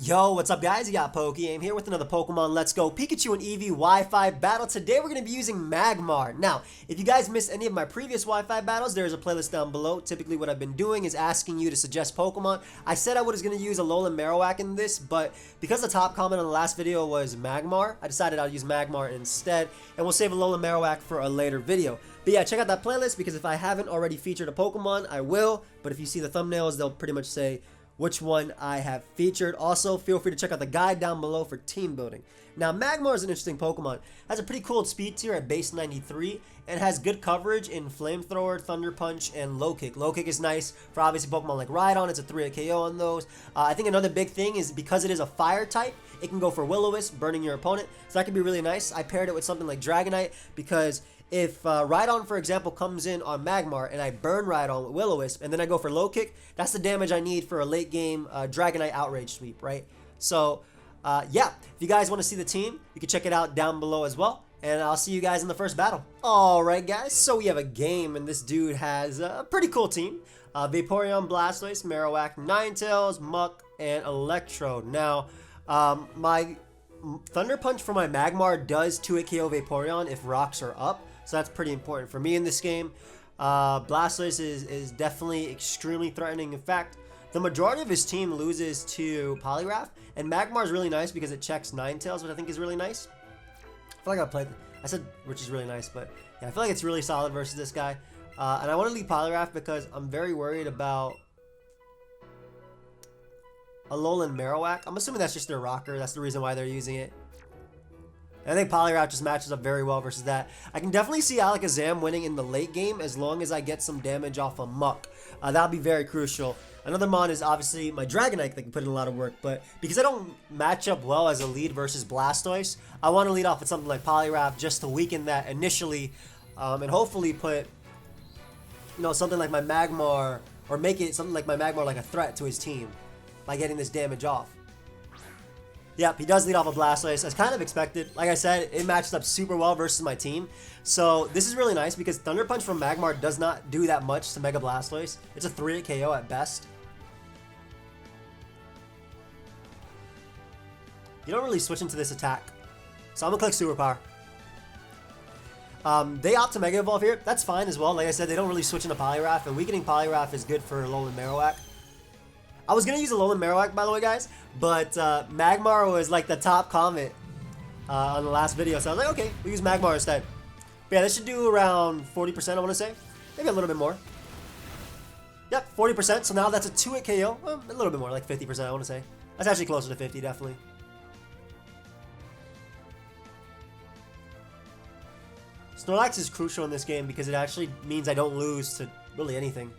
Yo, what's up guys? You got pokeaim here with another Pokemon Let's Go Pikachu and Eevee Wi-Fi battle. Today we're going to be using Magmar. Now, if you guys missed any of my previous Wi-Fi battles, there's a playlist down below. Typically what I've been doing is asking you to suggest Pokemon. I said I was going to use Alolan Marowak in this, but because the top comment on the last video was Magmar, I decided I'll use Magmar instead, and we'll save Alolan Marowak for a later video. But yeah, check out that playlist because if I haven't already featured a Pokemon, I will. But if you see the thumbnails, they'll pretty much say which one I have featured. Also, feel free to check out the guide down below for team building. Now, Magmar is an interesting Pokemon. Has a pretty cool speed tier at base 93 and has good coverage in Flamethrower, Thunder Punch, and Low Kick. Low Kick is nice for obviously Pokemon like Rhydon. It's a 3-hit KO on those. I think another big thing is because it is a fire type, it can go for Will-O-Wisp, burning your opponent. So that could be really nice. I paired it with something like Dragonite because if Rhydon, for example, comes in on Magmar and I burn Rhydon with Will-O-Wisp and then I go for Low Kick, that's the damage I need for a late game Dragonite Outrage sweep, right? So, yeah, if you guys want to see the team, you can check it out down below as well. And I'll see you guys in the first battle. Alright guys, so we have a game and this dude has a pretty cool team. Vaporeon, Blastoise, Marowak, Ninetales, Muck, and Electrode. Now, my Thunder Punch for my Magmar does 2-hit KO Vaporeon if rocks are up. So that's pretty important for me in this game. Blastoise is definitely extremely threatening. In fact, the majority of his team loses to Poliwrath. And Magmar is really nice because it checks Ninetales, which I think is really nice. I feel like I said which is really nice, but yeah, I feel like it's really solid versus this guy. And I want to leave Poliwrath because I'm very worried about Alolan Marowak. I'm assuming that's just their rocker. That's the reason why they're using it. I think Poliwrath just matches up very well versus that. I can definitely see Alakazam winning in the late game as long as I get some damage off of Muck. That'll be very crucial. Another mon is obviously my Dragonite that can put in a lot of work, but because I don't match up well as a lead versus Blastoise, I want to lead off with something like Poliwrath just to weaken that initially, and hopefully put, you know, something like my Magmar, or make it something like my Magmar like a threat to his team by getting this damage off. Yep, he does lead off a Blastoise, as kind of expected. Like I said, it matched up super well versus my team. So this is really nice because Thunder Punch from Magmar does not do that much to Mega Blastoise. It's a 3-hit KO at best. You don't really switch into this attack. So I'm going to click Superpower. They opt to Mega Evolve here. That's fine as well. Like I said, they don't really switch into Poliwrath, and weakening Poliwrath is good for Alolan Marowak. I was going to use Alolan Marowak, by the way, guys, but Magmar was like the top comment on the last video, so I was like, okay, we'll use Magmar instead. But yeah, this should do around 40%, I want to say. Maybe a little bit more. Yep, 40%, so now that's a 2-hit KO. Well, a little bit more, like 50%, I want to say. That's actually closer to 50, definitely. Snorlax is crucial in this game because it actually means I don't lose to really anything.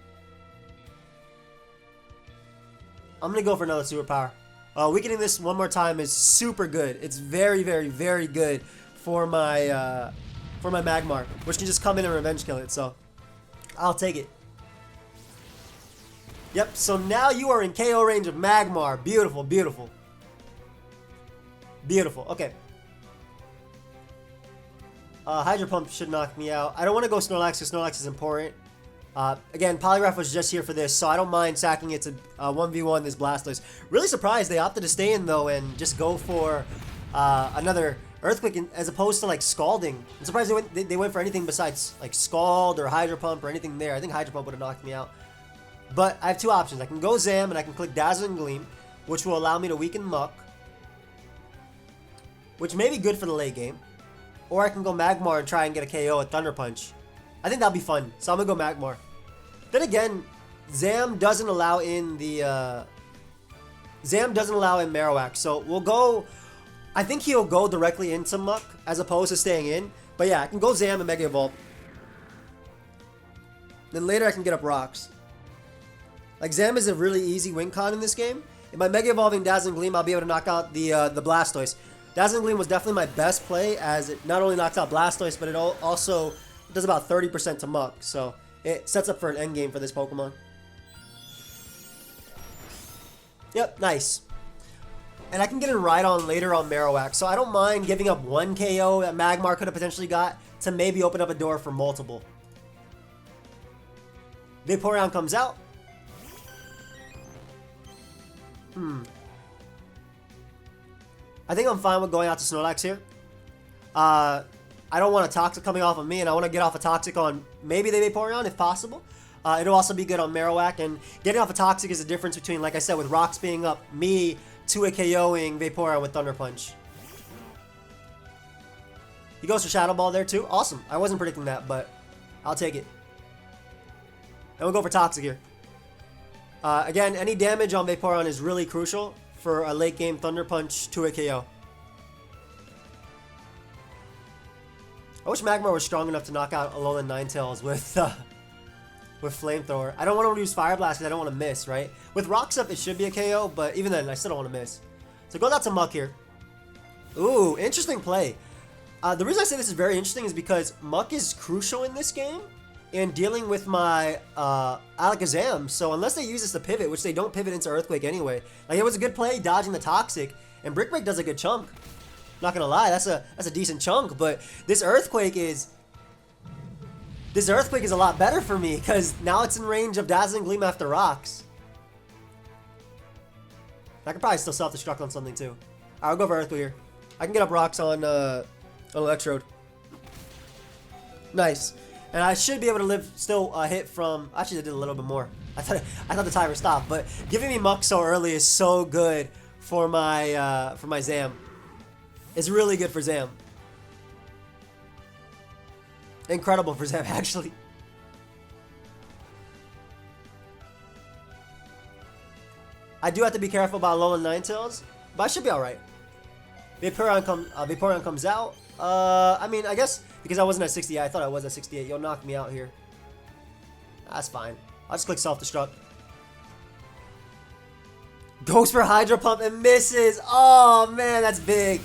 I'm going to go for another Superpower. Weakening this one more time is super good. It's very, very, very good for my Magmar, which can just come in and revenge kill it, so I'll take it. Yep, so now you are in KO range of Magmar. Beautiful, beautiful. Beautiful, okay. Hydro Pump should knock me out. I don't want to go Snorlax because Snorlax is important. Again, Poliwrath was just here for this, so I don't mind sacking it to 1v1 this Blastoise. Really surprised they opted to stay in, though, and just go for another Earthquake as opposed to, like, Scalding. I'm surprised they went for anything besides, like, Scald or Hydro Pump or anything there. I think Hydro Pump would have knocked me out. But I have two options. I can go Zam, and I can click Dazzling Gleam, which will allow me to weaken Muck, which may be good for the late game. Or I can go Magmar and try and get a KO at Thunder Punch. I think that'll be fun, so I'm going to go Magmar. Then again, Zam doesn't allow in the, Zam doesn't allow in Marowak, so we'll go, I think he'll go directly into Muck, as opposed to staying in. But yeah, I can go Zam and Mega Evolve. Then later I can get up rocks. Like, Zam is a really easy win con in this game. If by Mega Evolving Dazzling Gleam, I'll be able to knock out the Blastoise. Dazzling Gleam was definitely my best play, as it not only knocks out Blastoise, but it also does about 30% to Muck, so it sets up for an endgame for this Pokemon. Yep, nice. And I can get in Rhydon later on Marowak, so I don't mind giving up one KO that Magmar could have potentially got to maybe open up a door for multiple. Vaporeon comes out. I think I'm fine with going out to Snorlax here. I don't want a Toxic coming off of me, and I want to get off a Toxic on maybe the Vaporeon if possible. It'll also be good on Marowak, and getting off a Toxic is the difference between, like I said, with Rocks being up, me 2-hit KOing Vaporeon with Thunder Punch. He goes for Shadow Ball there too. Awesome. I wasn't predicting that, but I'll take it. And we'll go for Toxic here. Again, any damage on Vaporeon is really crucial for a late game Thunder Punch 2-hit KO. I wish Magmar was strong enough to knock out Alolan Ninetales with Flamethrower. I don't want to use Fire Blast because I don't want to miss, right? With Rocks up, it should be a KO, but even then, I still don't want to miss. So go out to Muck here. Ooh, interesting play. The reason I say this is very interesting is because Muck is crucial in this game in dealing with my Alakazam. So unless they use this to pivot, which they don't pivot into Earthquake anyway. Like, it was a good play dodging the Toxic, and Brick Break does a good chunk. Not gonna lie, that's a decent chunk, but this Earthquake is a lot better for me because now it's in range of Dazzling Gleam after Rocks. I could probably still self-destruct on something too. I'll go for Earthquake here. I can get up Rocks on Electrode. Nice. And I should be able to live still hit from. Actually, I did a little bit more. I thought the timer stopped, but giving me Muck so early is so good for my Zam. It's really good for Zam. Incredible for Zam, actually. I do have to be careful about Alolan Ninetales, but I should be all right. Vaporeon comes out. I mean, I guess because I wasn't at 68, I thought I was at 68. You'll knock me out here. That's fine. I'll just click self-destruct. Goes for Hydro Pump and misses. Oh, man, that's big.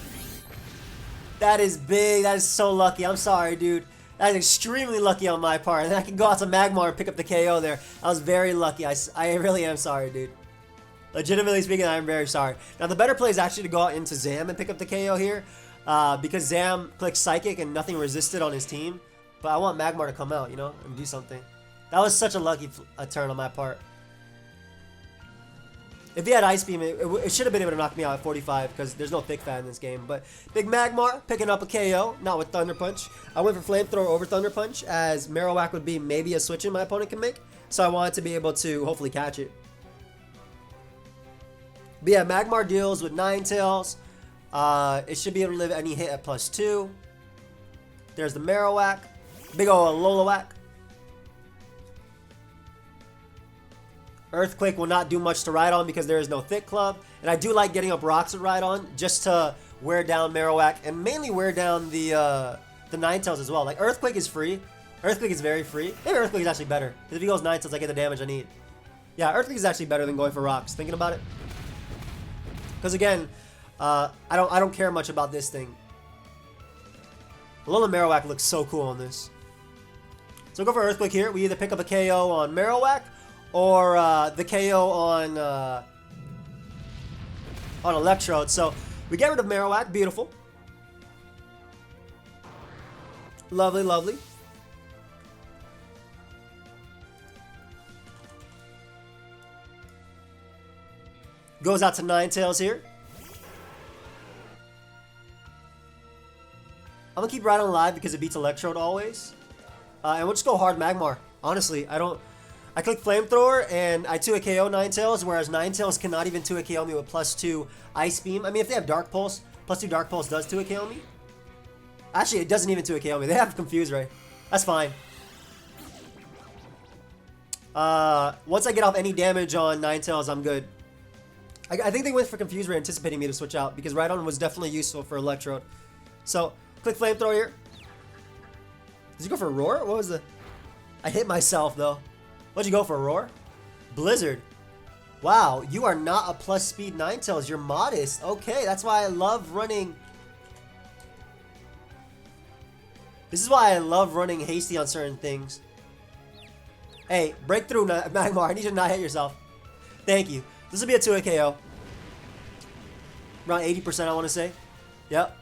That is big. That is so lucky. I'm sorry, dude. That is extremely lucky on my part. And I can go out to Magmar and pick up the KO there. I was very lucky. I really am sorry, dude. Legitimately speaking, I'm very sorry. Now, the better play is actually to go out into Zam and pick up the KO here. Because Zam clicks Psychic and nothing resisted on his team. But I want Magmar to come out, you know, and do something. That was such a lucky turn on my part. If he had Ice Beam, it should have been able to knock me out at 45 because there's no Thick Fat in this game. But big Magmar picking up a KO, not with Thunder Punch. I went for Flamethrower over Thunder Punch as Marowak would be maybe a switch in my opponent can make. So I wanted to be able to hopefully catch it. But yeah, Magmar deals with Ninetales. It should be able to live any hit at +2. There's the Marowak. Big ol' Alolan. Earthquake will not do much to ride on because there is no Thick Club. And I do like getting up Rocks to ride on just to wear down Marowak and mainly wear down the Ninetales as well. Like, Earthquake is free. Earthquake is very free. Maybe Earthquake is actually better. Because if he goes Ninetales, I get the damage I need. Yeah, Earthquake is actually better than going for Rocks. Thinking about it. Because again, I don't care much about this thing. Alolan Marowak looks so cool on this. So go for Earthquake here. We either pick up a KO on Marowak or the KO on Electrode. So we get rid of Marowak. Beautiful. Lovely, lovely. Goes out to Ninetales here. I'm going to keep Rhydon alive because it beats Electrode always. And we'll just go hard Magmar. Honestly, I click Flamethrower and I 2-hit KO Ninetales, whereas Ninetales cannot even 2-hit KO me with +2 Ice Beam. I mean, if they have Dark Pulse, +2 Dark Pulse does 2-hit KO me. Actually, it doesn't even 2-hit KO me. They have Confuse Ray. That's fine. Once I get off any damage on Ninetales, I'm good. I think they went for Confuse Ray anticipating me to switch out because Rhydon was definitely useful for Electrode. So, click Flamethrower here. Did you go for Roar? What was the... I hit myself, though. What'd you go for, Roar? Blizzard. Wow, you are not a plus speed Ninetales. You're modest. Okay, that's why I love running... This is why I love running Hasty on certain things. Hey, breakthrough, Magmar. I need you to not hit yourself. Thank you. This will be a 2-hit KO. Around 80%, I want to say. Yep.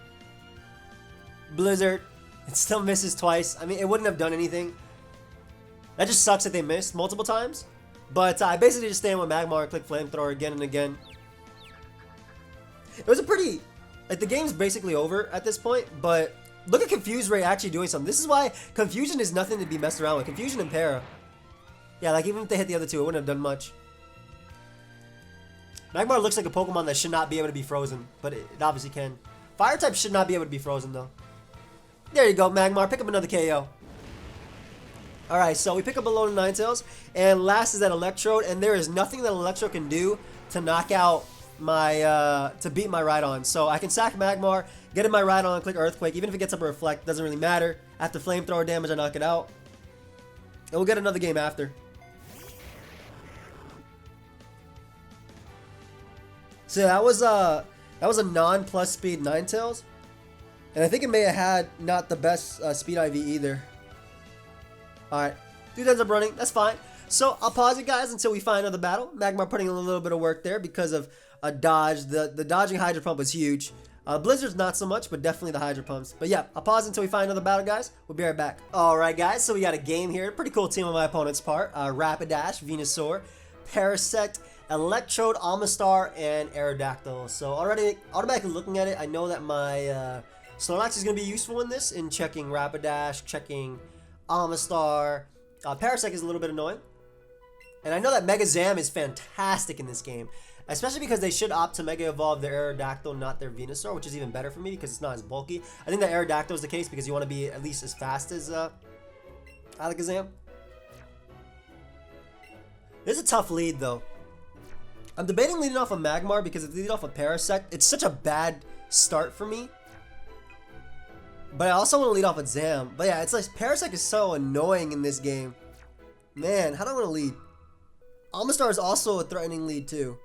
Blizzard. It still misses twice. I mean, it wouldn't have done anything. That just sucks that they missed multiple times. But I basically just stand with Magmar and click Flamethrower again and again. It was a pretty Like, the game's basically over at this point, but look at Confuse Ray actually doing something. This is why Confusion is nothing to be messed around with. Confusion and Para. Yeah, like, even if they hit the other two, it wouldn't have done much. Magmar looks like a Pokemon that should not be able to be frozen, but it obviously can. Fire type should not be able to be frozen, though. There you go, Magmar. Pick up another KO. Alright, so we pick up a load of Ninetales, and last is that Electrode, and there is nothing that Electrode can do to knock out my, to beat my Rhydon. So I can sack Magmar, get in my Rhydon, click Earthquake. Even if it gets up a Reflect, doesn't really matter. After Flamethrower damage, I knock it out. And we'll get another game after. So that was a non-plus speed Ninetales. And I think it may have had not the best speed IV either. Alright, dude ends up running, that's fine. So I'll pause it, guys, until we find another battle. Magmar putting in a little bit of work there because of a dodge. The dodging Hydro Pump was huge. Blizzard's not so much, but definitely the Hydro Pumps. But yeah, I'll pause until we find another battle, guys. We'll be right back. Alright, guys, so we got a game here. Pretty cool team on my opponent's part. Rapidash, Venusaur, Parasect, Electrode, Amistar, and Aerodactyl. So already, automatically looking at it, I know that my Snorlax is going to be useful in this, in checking Rapidash, checking Amistar. Parasect is a little bit annoying. And I know that Mega Zam is fantastic in this game, especially because they should opt to Mega Evolve their Aerodactyl, not their Venusaur, which is even better for me because it's not as bulky. I think that Aerodactyl is the case because you want to be at least as fast as Alakazam. This is a tough lead, though. I'm debating leading off of Magmar because if they lead off of Parasect, it's such a bad start for me. But I also want to lead off with Zam. But yeah, it's like Parasect is so annoying in this game. Man, how do I want to lead? Amistar is also a threatening lead too.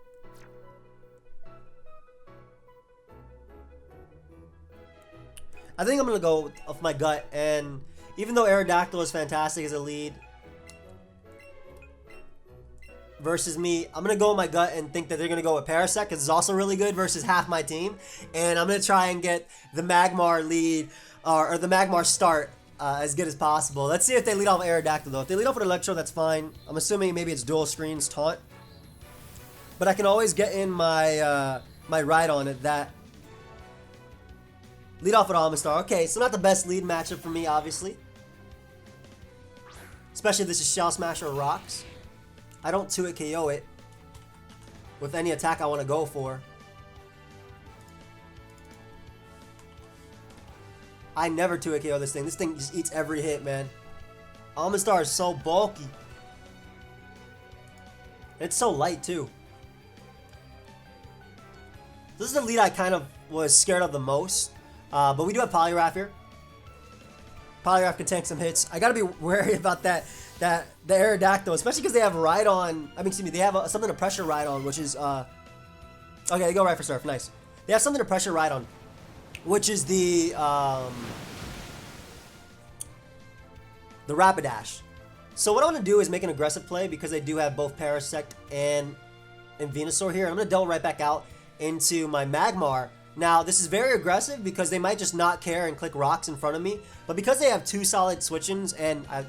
I think I'm going to go off my gut. And even though Aerodactyl is fantastic as a lead versus me, I'm going to go with my gut and think that they're going to go with Parasect because it's also really good versus half my team. And I'm going to try and get the Magmar lead or the Magmar start as good as possible. Let's see if they lead off Aerodactyl though. If they lead off with Electro, that's fine. I'm assuming maybe it's dual screens taunt. But I can always get in my my Rhydon at that. Lead off with Amistar. Okay, so not the best lead matchup for me, obviously. Especially if this is Shell Smash or Rocks. I don't 2-hit KO it with any attack I want to go for. I never 2-hit KO this thing. This thing just eats every hit, man. Amistar is so bulky. It's so light, too. This is the lead I kind of was scared of the most. But we do have Poliwrath here. Poliwrath can tank some hits. I gotta be wary about the Aerodactyl, especially because they have Rhydon. I mean, excuse me, they have something to pressure Rhydon, which is okay. They go right for Surf, nice. They have something to pressure Rhydon, which is the Rapidash. So what I want to do is make an aggressive play because they do have both Parasect and Venusaur here. I'm gonna double right back out into my Magmar. Now, this is very aggressive because they might just not care and click Rocks in front of me. But because they have two solid switch-ins, and I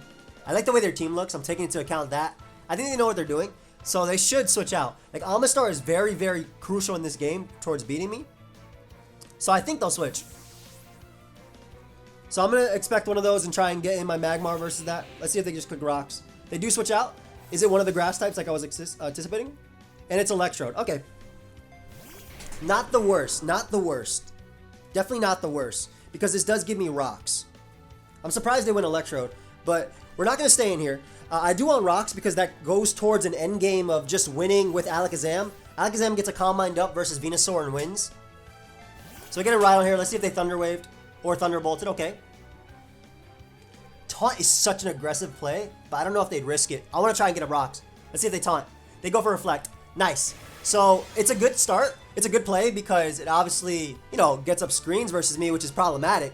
like the way their team looks, I'm taking into account that. I think they know what they're doing, so they should switch out. Like, Amistar is very, very crucial in this game towards beating me. So I think they'll switch. So I'm going to expect one of those and try and get in my Magmar versus that. Let's see if they just click Rocks. They do switch out. Is it one of the grass types like I was anticipating? And it's Electrode. Okay. Not the worst. Not the worst. Definitely not the worst. Because this does give me Rocks. I'm surprised they went Electrode. But we're not going to stay in here. I do want Rocks because that goes towards an end game of just winning with Alakazam. Alakazam gets a Calm Mind up versus Venusaur and wins. So we get a Rhydon here. Let's see if they Thunder Waved or Thunderbolted. Okay. Taunt is such an aggressive play, but I don't know if they'd risk it. I want to try and get a Rocks. Let's see if they taunt. They go for Reflect. Nice. So it's a good start. It's a good play because it obviously, you know, gets up screens versus me, which is problematic.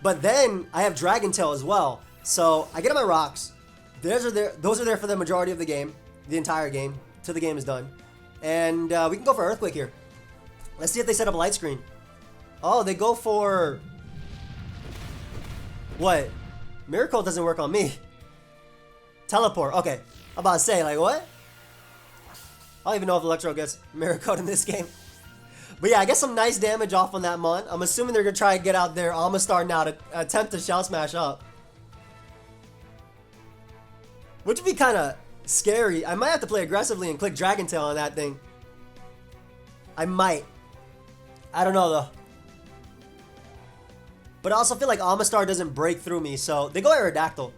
But then I have Dragon Tail as well. So I get my Rocks. Those are there for the majority of the game, the entire game, till the game is done. And we can go for Earthquake here. Let's see if they set up a light screen. Oh, they go for... What? Miracle doesn't work on me. Teleport. Okay. I'm about to say, like, what? I don't even know if Electro gets Miracle in this game. But yeah, I get some nice damage off on that Mon. I'm assuming they're going to try and get out their Amistar now to attempt to Shell Smash up. Which would be kind of scary. I might have to play aggressively and click Dragon Tail on that thing. I might. I don't know though. But I also feel like Amistar doesn't break through me, so they go Aerodactyl.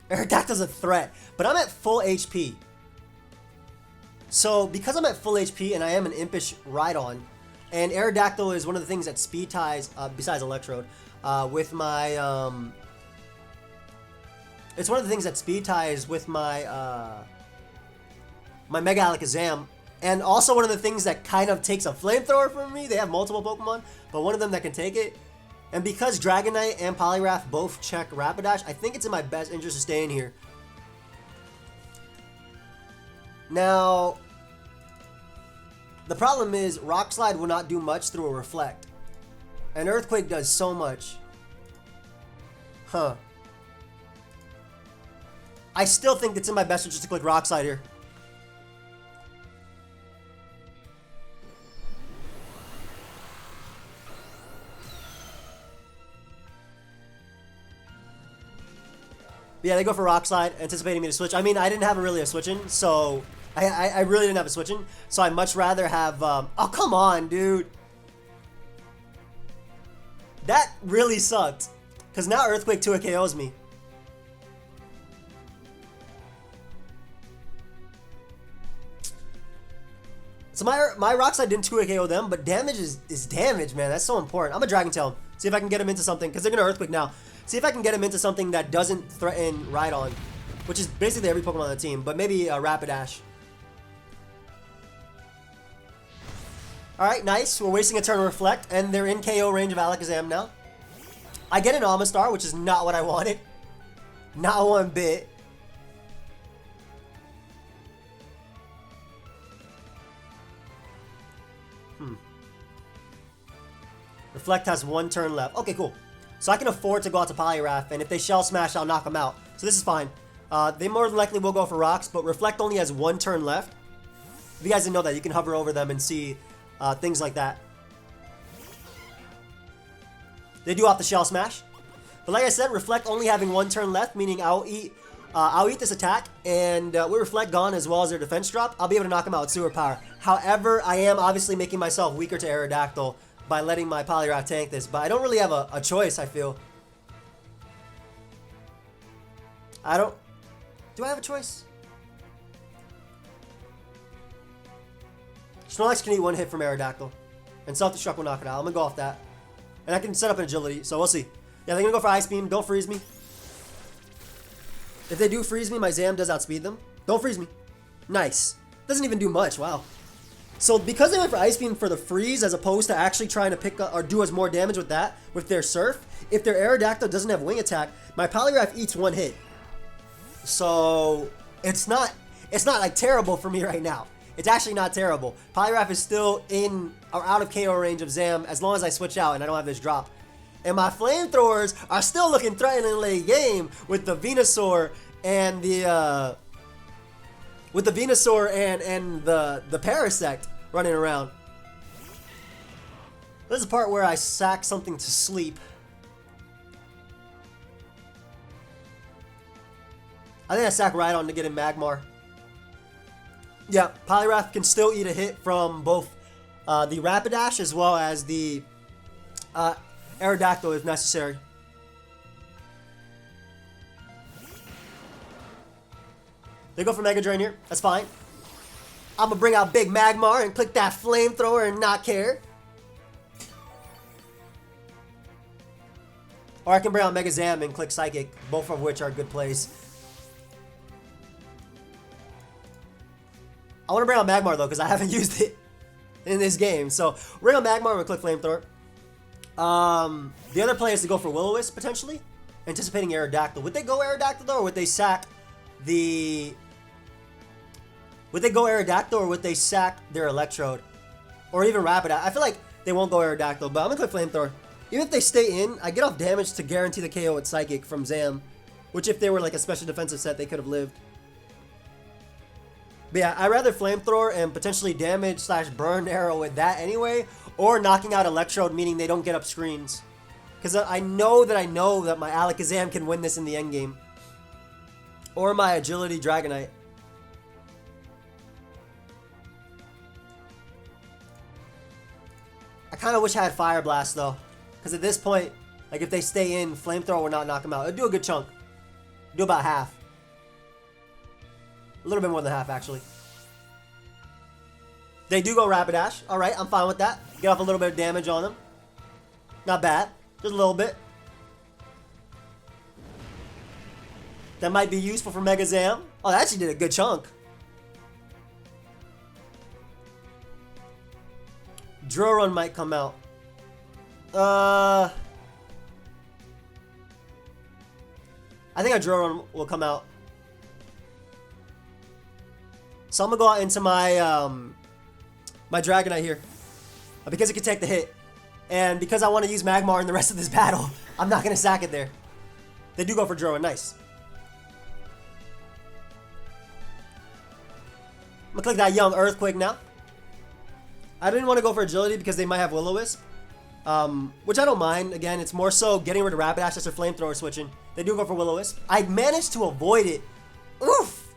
Aerodactyl's a threat, but I'm at full HP. So because I'm at full HP and I am an Impish Rhydon, and Aerodactyl is one of the things that speed ties, besides Electrode, with my, it's one of the things that speed ties with my, my Mega Alakazam. And also one of the things that kind of takes a flamethrower from me. They have multiple Pokemon, but one of them that can take it. And because Dragonite and Poliwrath both check Rapidash, I think it's in my best interest to stay in here. Now, the problem is Rock Slide will not do much through a Reflect. And Earthquake does so much. Huh. I still think it's in my best interest to click Rock Slide here. Yeah, they go for Rock Slide, anticipating me to switch. I mean, I didn't have really a switch-in, so... I really didn't have a switch-in, so I'd much rather have... oh, come on, dude! That really sucked. Because now Earthquake 2 KOs me. So my Rock Slide didn't 2 KO them, but damage is damage, man. That's so important. I'm a Dragon Tail. See if I can get him into something, because they're going to Earthquake now. See if I can get him into something that doesn't threaten Rhydon, which is basically every Pokemon on the team, but maybe Rapidash. Alright, nice. We're wasting a turn to Reflect, and they're in KO range of Alakazam now. I get an Amistar, which is not what I wanted. Not one bit. Reflect has one turn left. Okay, cool. So I can afford to go out to Poliwrath, and if they Shell Smash, I'll knock them out. So this is fine. They more than likely will go for Rocks, but Reflect only has one turn left. If you guys didn't know that, you can hover over them and see things like that. They do off the Shell Smash. But like I said, Reflect only having one turn left, meaning I'll eat this attack, and with Reflect gone as well as their defense drop, I'll be able to knock them out with Sewer Power. However, I am obviously making myself weaker to Aerodactyl by letting my Poliwrath tank this, but I don't really have a choice, I feel. Do I have a choice? Snorlax can eat one hit from Aerodactyl, and Self-Destruct will knock it out. I'm gonna go off that. And I can set up an agility, so we'll see. Yeah, they're gonna go for Ice Beam. Don't freeze me. If they do freeze me, my Zam does outspeed them. Don't freeze me. Nice. Doesn't even do much, wow. So because they went for Ice Beam for the freeze as opposed to actually trying to pick up or do us more damage with that, with their Surf, if their Aerodactyl doesn't have Wing Attack, my Poliwrath eats one hit. So it's not like terrible for me right now. It's actually not terrible. Poliwrath is still in or out of KO range of Zam as long as I switch out and I don't have this drop. And my Flamethrowers are still looking threatening late game with the Venusaur and the the Parasect running around. This is the part where I sack something to sleep. I think I sack Rhydon to get in Magmar. Yeah, Poliwrath can still eat a hit from both the Rapidash as well as the Aerodactyl if necessary. They go for Mega Drain here. That's fine. I'm gonna bring out Big Magmar and click that Flamethrower and not care. Or I can bring out Mega Zam and click Psychic, both of which are good plays. I want to bring out Magmar though, because I haven't used it in this game. So bring out Magmar and click Flamethrower. The other play is to go for Will-O-Wisp potentially, anticipating Aerodactyl. Would they go Aerodactyl though, or would they sack the? Would they go Aerodactyl or would they sack their Electrode, or even Rapidash? I feel like they won't go Aerodactyl, but I'm gonna click Flamethrower. Even if they stay in, I get off damage to guarantee the KO with Psychic from Zam, which if they were like a special defensive set, they could have lived. But yeah, I'd rather Flamethrower and potentially damage / burn arrow with that anyway, or knocking out Electrode, meaning they don't get up screens. Because I know that my Alakazam can win this in the endgame. Or my Agility Dragonite. I kind of wish I had Fire Blast though. Because at this point, like if they stay in, Flamethrower would not knock them out. It'd do a good chunk. Do about half. A little bit more than half, actually. They do go Rapidash. Alright, I'm fine with that. Get off a little bit of damage on them. Not bad. Just a little bit. That might be useful for Mega Zam. Oh, that actually did a good chunk. Drill Run might come out. I think a Drill Run will come out. So I'm gonna go out into my my Dragonite here, because it can take the hit, and because I want to use Magmar in the rest of this battle, I'm not gonna sack it there. They do go for Drill Run, nice. I'm gonna click that Young Earthquake now. I didn't want to go for Agility because they might have Will-O-Wisp, which I don't mind. Again, it's more so getting rid of Rapidash as their Flamethrower switching. They do go for Will-O-Wisp. I managed to avoid it. Oof!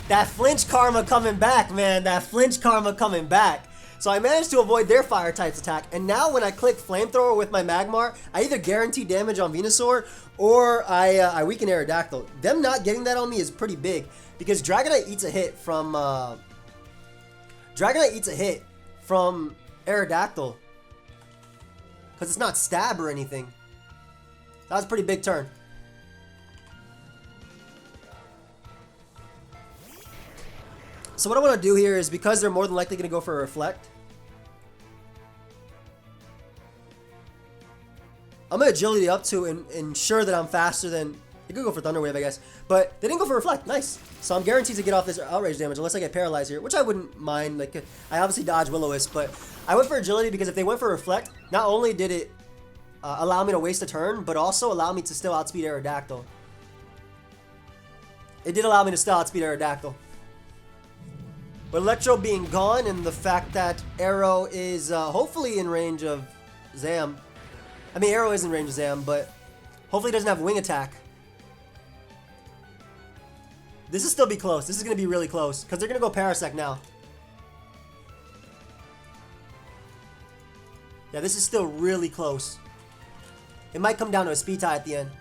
That flinch karma coming back, man. That flinch karma coming back. So I managed to avoid their fire types attack. And now when I click Flamethrower with my Magmar, I either guarantee damage on Venusaur or I weaken Aerodactyl. Them not getting that on me is pretty big, because Dragonite eats a hit from Aerodactyl. Because it's not stab or anything. That was a pretty big turn. So what I want to do here is, because they're more than likely going to go for a Reflect, I'm going to Agility up to ensure that I'm faster than... They could go for Thunder Wave, I guess. But they didn't go for Reflect. Nice. So I'm guaranteed to get off this Outrage damage unless I get paralyzed here, which I wouldn't mind. Like, I obviously dodge Will-O-Wisp, but I went for Agility because if they went for Reflect, not only did it allow me to waste a turn, but also allow me to still outspeed Aerodactyl. It did allow me to still outspeed Aerodactyl. But Electro being gone, and the fact that Arrow is hopefully in range of Zam. I mean, Arrow is in range of Zam, but hopefully he doesn't have Wing Attack. This will still be close. This is going to be really close, because they're going to go Parasect now. Yeah, this is still really close. It might come down to a speed tie at the end.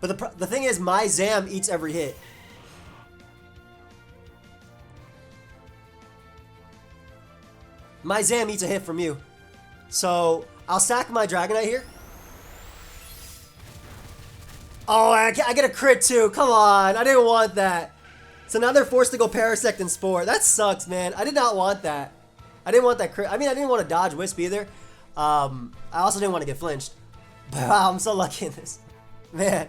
But the thing is, my Zam eats every hit. My Zam eats a hit from you. So, I'll sack my Dragonite here. Oh, I get a crit too. Come on. I didn't want that. So now they're forced to go Parasect and Spore. That sucks, man. I did not want that. I didn't want that crit. I mean, I didn't want to dodge Wisp either. I also didn't want to get flinched. But wow, I'm so lucky in this. Man.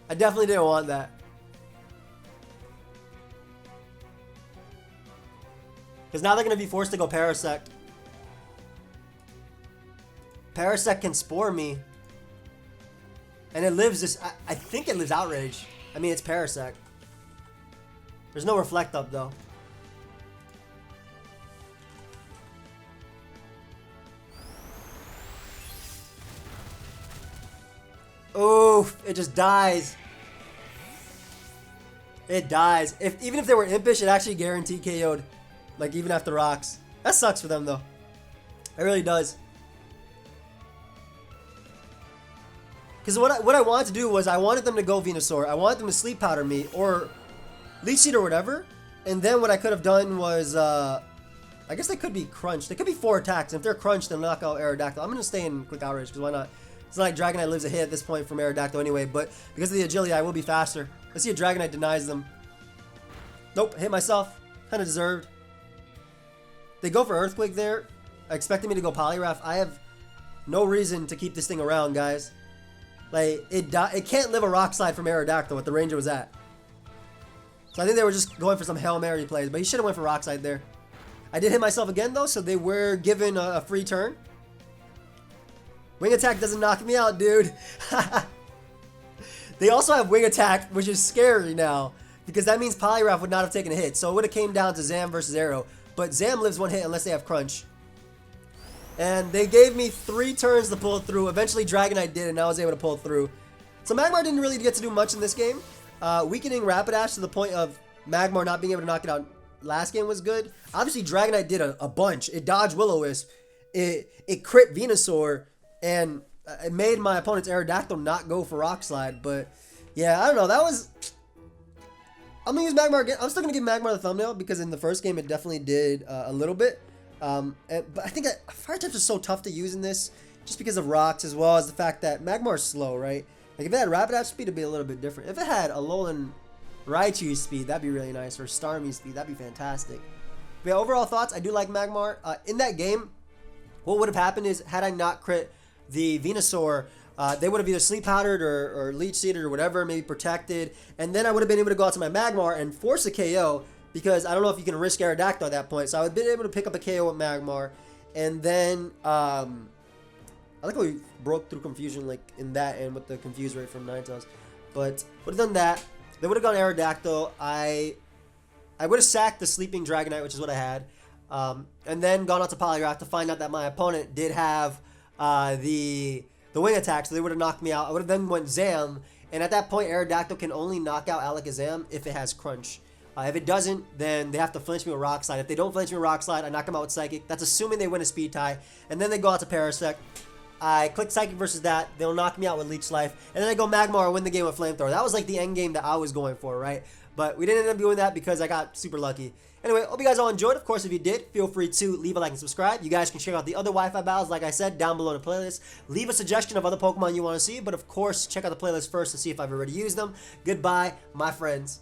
I definitely didn't want that. Because now they're going to be forced to go Parasect. Parasect can Spore me. And it lives this... I think it lives Outrage. I mean, it's Parasect. There's no Reflect Up, though. Oof, it just dies. It dies. Even if they were Impish, it actually guaranteed KO'd. Like, even after rocks. That sucks for them, though. It really does. Because what I wanted to do was, I wanted them to go Venusaur. I wanted them to Sleep Powder me, or Leech Seed or whatever. And then what I could have done was, I guess they could be crunched. They could be 4 attacks. And if they're crunched, they'll knock out Aerodactyl. I'm going to stay in Quick Outrage, because why not? It's not like Dragonite lives a hit at this point from Aerodactyl anyway, but because of the agility, I will be faster. Let's see if Dragonite denies them. Nope, hit myself. Kind of deserved. They go for Earthquake there. Expecting me to go Poliwrath. I have no reason to keep this thing around, guys. Like, it can't live a Rock Slide from Aerodactyl what the Ranger was at. So I think they were just going for some Hail Mary plays, but he should have went for Rock Slide there. I did hit myself again, though, so they were given a free turn. Wing Attack doesn't knock me out, dude. They also have wing attack, which is scary now, because that means Poliwrath would not have taken a hit. So it would have came down to Zam versus Arrow. But Zam lives one hit unless they have Crunch. And they gave me 3 turns to pull through. Eventually Dragonite did, and I was able to pull through. So Magmar didn't really get to do much in this game. Weakening Rapidash to the point of Magmar not being able to knock it out last game was good. Obviously Dragonite did a bunch. It dodged Will-O-Wisp. It crit Venusaur, and it made my opponent's Aerodactyl not go for Rock Slide. But yeah, I don't know. That was... I'm going to use Magmar again. I'm still going to give Magmar the thumbnail because in the first game it definitely did a little bit. But I think Fire types are so tough to use in this just because of rocks, as well as the fact that Magmar's slow, right? Like if it had Rapidash speed, it'd be a little bit different. If it had Alolan Raichu speed, that'd be really nice. Or Starmie speed, that'd be fantastic. But yeah, overall thoughts, I do like Magmar. In that game, what would have happened is, had I not crit the Venusaur, they would have either Sleep Powdered or Leech Seeded or whatever, maybe protected. And then I would have been able to go out to my Magmar and force a KO, because I don't know if you can risk Aerodactyl at that point. So I would have been able to pick up a KO with Magmar. And then, I like how we broke through confusion like in that and with the confuse rate from Ninetales. But would have done that. They would have gone Aerodactyl. I would have sacked the Sleeping Dragonite, which is what I had. And then gone out to Poliwrath to find out that my opponent did have the wing attack, so they would have knocked me out. I would have then went Zam, and at that point Aerodactyl can only knock out Alakazam if it has Crunch. If it doesn't, then they have to flinch me with Rock Slide. If they don't flinch me with Rock Slide, I knock them out with Psychic. That's assuming they win a speed tie. And then they go out to Parasect. I click Psychic versus that. They'll knock me out with Leech Life. And then I go Magmar and win the game with Flamethrower. That was like the end game that I was going for, right? But we didn't end up doing that because I got super lucky. Anyway, hope you guys all enjoyed. Of course, if you did, feel free to leave a like and subscribe. You guys can check out the other Wi-Fi battles, like I said, down below in the playlist. Leave a suggestion of other Pokemon you want to see. But of course, check out the playlist first to see if I've already used them. Goodbye, my friends.